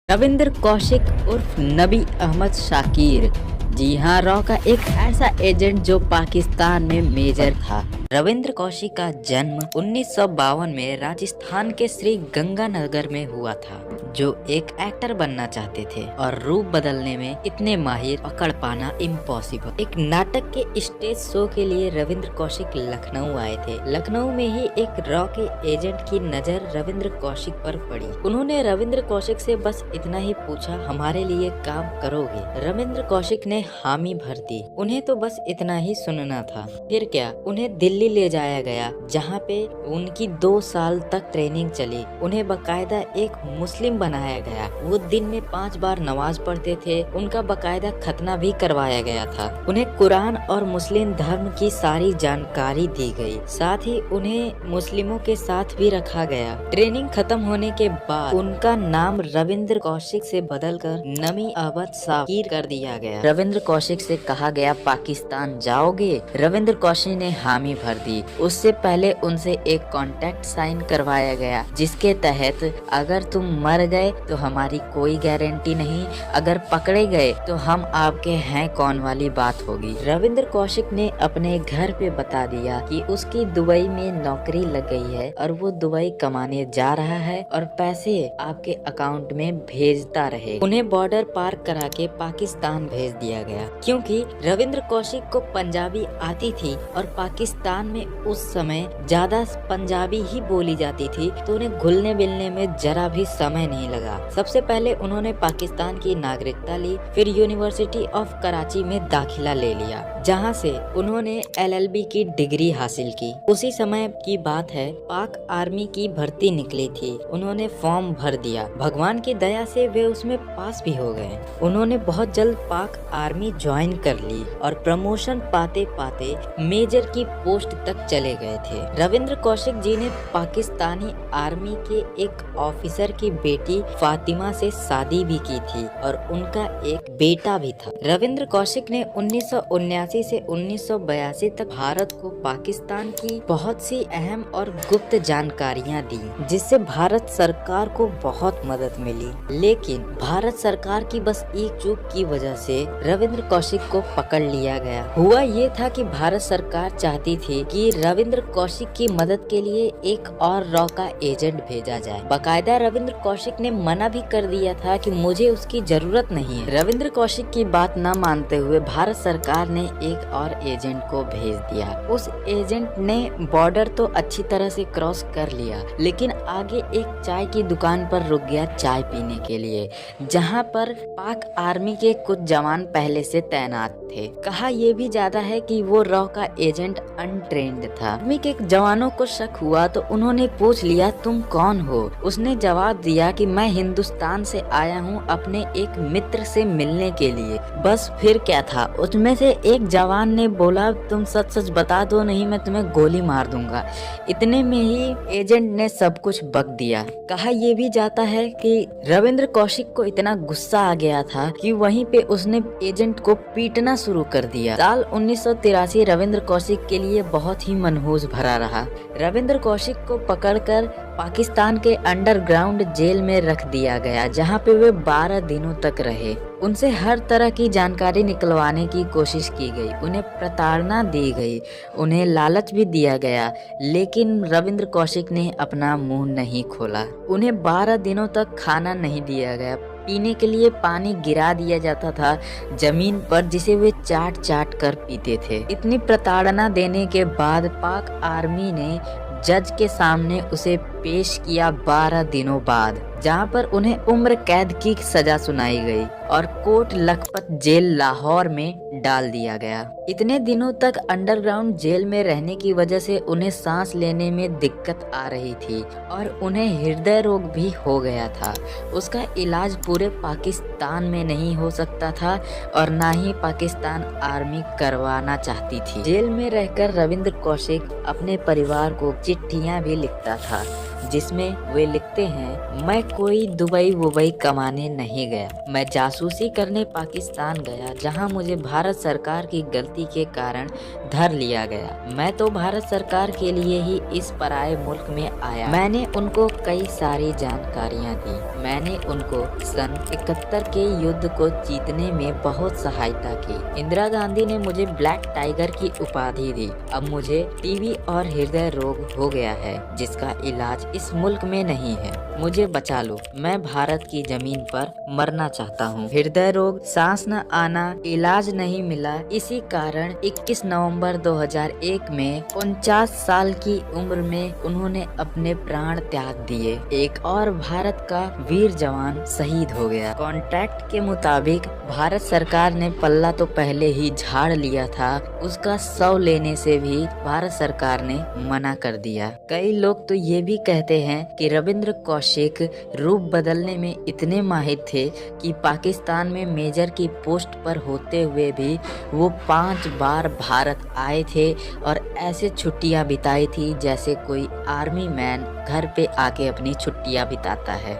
रविंद्र कौशिक उर्फ नबी अहमद शाकिर। जी हाँ, रॉ का एक ऐसा एजेंट जो पाकिस्तान में मेजर था। रविंद्र कौशिक का जन्म 1952 में राजस्थान के श्री गंगानगर में हुआ था। जो एक एक्टर बनना चाहते थे और रूप बदलने में इतने माहिर, पकड़ पाना इम्पॉसिबल। एक नाटक के स्टेज शो के लिए रविंद्र कौशिक लखनऊ आए थे। लखनऊ में ही एक रॉ के एजेंट की नजर रविंद्र कौशिक पर पड़ी। उन्होंने रविंद्र कौशिक से बस इतना ही पूछा, हमारे लिए काम करोगे? रविंद्र कौशिक ने हामी भर दी। उन्हें तो बस इतना ही सुनना था। फिर क्या, उन्हें दिल्ली ले जाया गया, जहाँ पे उनकी 2 साल तक ट्रेनिंग चली। उन्हें बकायदा एक मुस्लिम बनाया गया। वो दिन में 5 बार नमाज पढ़ते थे। उनका बकायदा खतना भी करवाया गया था। उन्हें कुरान और मुस्लिम धर्म की सारी जानकारी दी गई। साथ ही उन्हें मुस्लिमों के साथ भी रखा गया। ट्रेनिंग खत्म होने के बाद उनका नाम रविंद्र कौशिक से बदलकर नबी अहमद शाकिर कर दिया गया। रविंद्र कौशिक से कहा गया, पाकिस्तान जाओगे? रविंद्र कौशिक ने हामी भर दी। उससे पहले उनसे एक कॉन्ट्रैक्ट साइन करवाया गया, जिसके तहत अगर तुम मर गए तो हमारी कोई गारंटी नहीं, अगर पकड़े गए तो हम आपके हैं कौन वाली बात होगी। रविंद्र कौशिक ने अपने घर पे बता दिया कि उसकी दुबई में नौकरी लग गई है और वो दुबई कमाने जा रहा है और पैसे आपके अकाउंट में भेजता रहे। उन्हें बॉर्डर पार करा के पाकिस्तान भेज दिया गया। क्योंकि रविंद्र कौशिक को पंजाबी आती थी और पाकिस्तान में उस समय ज्यादा पंजाबी ही बोली जाती थी, तो उन्हें घुलने मिलने में जरा भी समय नहीं लगा। सबसे पहले उन्होंने पाकिस्तान की नागरिकता ली, फिर यूनिवर्सिटी ऑफ कराची में दाखिला ले लिया, जहां से उन्होंने LLB की डिग्री हासिल की। उसी समय की बात है, पाक आर्मी की भर्ती निकली थी। उन्होंने फॉर्म भर दिया। भगवान की दया से वे उसमें पास भी हो गए। उन्होंने बहुत जल्द पाक आर्मी ज्वाइन कर ली और प्रमोशन पाते पाते मेजर की पोस्ट तक चले गए थे। रविंद्र कौशिक जी ने पाकिस्तानी आर्मी के एक ऑफिसर की बेटी फातिमा से शादी भी की थी और उनका एक बेटा भी था। रविंद्र कौशिक ने 1979 से 1982 तक भारत को पाकिस्तान की बहुत सी अहम और गुप्त जानकारियां दी, जिससे भारत सरकार को बहुत मदद मिली। लेकिन भारत सरकार की बस एक चूक की वजह से रविंद्र कौशिक को पकड़ लिया गया। हुआ ये था कि भारत सरकार चाहती थी कि रविंद्र कौशिक की मदद के लिए एक और रॉ का एजेंट भेजा जाए। बाकायदा रविंद्र कौशिक ने मना भी कर दिया था कि मुझे उसकी जरूरत नहीं है। रविंद्र कौशिक की बात न मानते हुए भारत सरकार ने एक और एजेंट को भेज दिया। उस एजेंट ने बॉर्डर तो अच्छी तरह से क्रॉस कर लिया, लेकिन आगे एक चाय की दुकान पर रुक गया चाय पीने के लिए, जहां पर पाक आर्मी के कुछ जवान पहले से तैनात थे। कहा यह भी ज्यादा है कि वो रॉ का एजेंट अनट्रेंड था। आर्मी के जवानों को शक हुआ तो उन्होंने पूछ लिया, तुम कौन हो? उसने जवाब दिया कि मैं हिंदुस्तान से आया हूँ अपने एक मित्र से मिलने के लिए। बस फिर क्या था, उसमें से एक जवान ने बोला, तुम सच सच बता दो, नहीं मैं तुम्हें गोली मार दूंगा। इतने में ही एजेंट ने सब कुछ बक दिया। कहा यह भी जाता है कि रविंद्र कौशिक को इतना गुस्सा आ गया था कि वहीं पे उसने एजेंट को पीटना शुरू कर दिया। साल 1983 रविंद्र कौशिक के लिए बहुत ही मनहूस भरा रहा। रविंद्र कौशिक को पकड़कर पाकिस्तान के अंडरग्राउंड जेल में रख दिया गया, जहां पे वे 12 दिनों तक रहे। उनसे हर तरह की जानकारी निकलवाने की कोशिश की गई, उन्हें प्रताड़ना दी गई, उन्हें लालच भी दिया गया, लेकिन रविंद्र कौशिक ने अपना मुंह नहीं खोला। उन्हें 12 दिनों तक खाना नहीं दिया गया। पीने के लिए पानी गिरा दिया जाता था जमीन पर, जिसे वे चाट चाट कर पीते थे। इतनी प्रताड़ना देने के बाद पाक आर्मी ने जज के सामने उसे पेश किया 12 दिनों बाद, जहां पर उन्हें उम्र कैद की सजा सुनाई गई और कोट लखपत जेल लाहौर में डाल दिया गया। इतने दिनों तक अंडरग्राउंड जेल में रहने की वजह से उन्हें सांस लेने में दिक्कत आ रही थी और उन्हें हृदय रोग भी हो गया था। उसका इलाज पूरे पाकिस्तान में नहीं हो सकता था और ना ही पाकिस्तान आर्मी करवाना चाहती थी। जेल में रहकर रविंद्र कौशिक अपने परिवार को चिट्ठियां भी लिखता था, जिसमें वे लिखते हैं, मैं कोई दुबई वुबई कमाने नहीं गया, मैं जासूसी करने पाकिस्तान गया, जहां मुझे भारत सरकार की गलती के कारण धर लिया गया। मैं तो भारत सरकार के लिए ही इस पराये मुल्क में आया। मैंने उनको कई सारी जानकारियां दी। मैंने उनको सन 71 के युद्ध को जीतने में बहुत सहायता की। इंदिरा गांधी ने मुझे ब्लैक टाइगर की उपाधि दी। अब मुझे टीबी और हृदय रोग हो गया है, जिसका इलाज इस मुल्क में नहीं है। मुझे बचा लो, मैं भारत की जमीन पर मरना चाहता हूँ। हृदय रोग, सांस न आना, इलाज नहीं मिला। इसी कारण 21 नवंबर 2001 में 49 साल की उम्र में उन्होंने अपने प्राण त्याग दिए। एक और भारत का वीर जवान शहीद हो गया। कॉन्ट्रैक्ट के मुताबिक भारत सरकार ने पल्ला तो पहले ही झाड़ लिया था, उसका शव लेने से भी भारत सरकार ने मना कर दिया। कई लोग तो ये भी कहते हैं कि रविंद्र कौशिक रूप बदलने में इतने माहिर थे कि पाकिस्तान में मेजर की पोस्ट पर होते हुए भी वो 5 बार भारत आए थे और ऐसे छुट्टियां बिताई थी जैसे कोई आर्मी मैन घर पे आके अपनी छुट्टियां बिताता है।